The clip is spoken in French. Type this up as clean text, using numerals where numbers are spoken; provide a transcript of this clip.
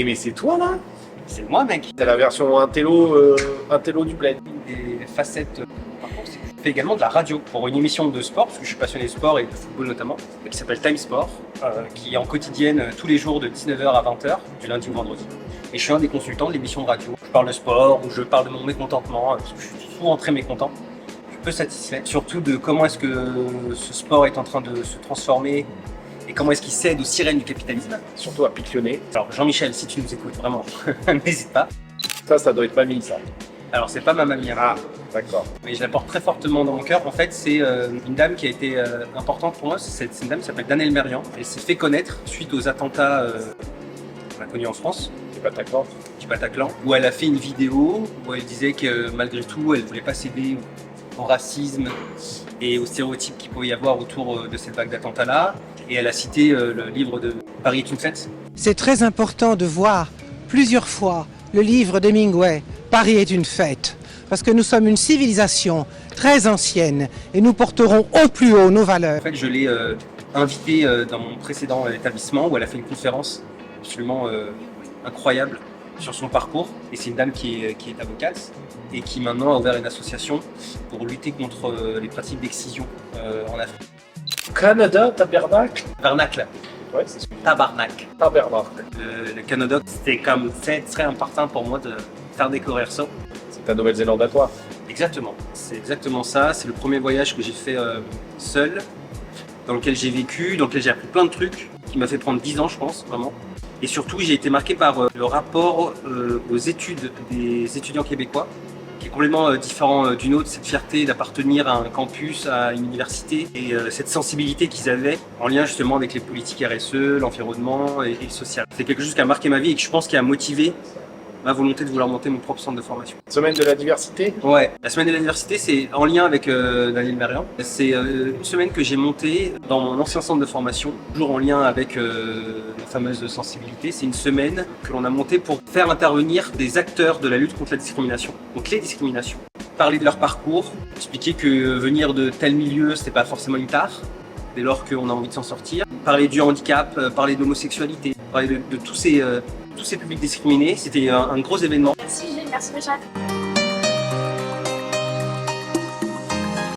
Eh mais c'est toi là? C'est moi, mec. C'est la version intello du bled. Une des facettes, par contre, c'est que je fais également de la radio pour une émission de sport, parce que je suis passionné de sport et de football notamment, qui s'appelle Time Sport, qui est en quotidienne tous les jours de 19h à 20h, du lundi au vendredi. Et je suis un des consultants de l'émission de radio. Je parle de sport, ou je parle de mon mécontentement, parce que je suis souvent très mécontent. Je suis peu satisfait, surtout de comment est-ce que ce sport est en train de se transformer et comment est-ce qu'il cède aux sirènes du capitalisme. Surtout à Piclionner. Alors Jean-Michel, si tu nous écoutes, vraiment, n'hésite pas. Ça doit être mamie ça. Alors c'est pas ma mamie, hein. Ah, d'accord. Mais je la porte très fortement dans mon cœur. En fait, c'est une dame qui a été importante pour moi. C'est une dame qui s'appelle Danielle Merlian. Elle s'est fait connaître suite aux attentats qu'on a connus en France, du Bataclan, où elle a fait une vidéo où elle disait que malgré tout, elle ne voulait pas céder au racisme et aux stéréotypes qu'il pouvait y avoir autour de cette vague d'attentats-là. Et elle a cité le livre de Paris est une fête. C'est très important de voir plusieurs fois le livre d'Hemingway, Paris est une fête, parce que nous sommes une civilisation très ancienne et nous porterons au plus haut nos valeurs. En fait, je l'ai invitée dans mon précédent établissement où elle a fait une conférence absolument incroyable sur son parcours. Et c'est une dame qui est avocate et qui maintenant a ouvert une association pour lutter contre les pratiques d'excision en Afrique. Canada, tabernacle. Tabarnak. Ouais, c'est sûr. Tabarnak. Tabernacle. Le Canada, c'était comme c'est très important pour moi de faire découvrir ça. C'est ta Nouvelle-Zélande à toi. Exactement, c'est exactement ça. C'est le premier voyage que j'ai fait seul, dans lequel j'ai vécu, dans lequel j'ai appris plein de trucs, qui m'a fait prendre 10 ans, je pense, vraiment. Et surtout, j'ai été marqué par le rapport aux études des étudiants québécois, qui est complètement différent d'une autre, cette fierté d'appartenir à un campus, à une université, et cette sensibilité qu'ils avaient en lien justement avec les politiques RSE, l'environnement et le social. C'est quelque chose qui a marqué ma vie et que je pense qui a motivé ma volonté de vouloir monter mon propre centre de formation. Semaine de la diversité. Ouais, la semaine de la diversité, c'est en lien avec Danielle Merlian. C'est une semaine que j'ai montée dans mon ancien centre de formation, toujours en lien avec la fameuse sensibilité. C'est une semaine que l'on a montée pour faire intervenir des acteurs de la lutte contre la discrimination, donc les discriminations. Parler de leur parcours, expliquer que venir de tel milieu, c'était pas forcément une tare, dès lors qu'on a envie de s'en sortir. Parler du handicap, parler de l'homosexualité, parler de tous ces publics discriminés. C'était un gros événement. Merci Gilles, merci Richard.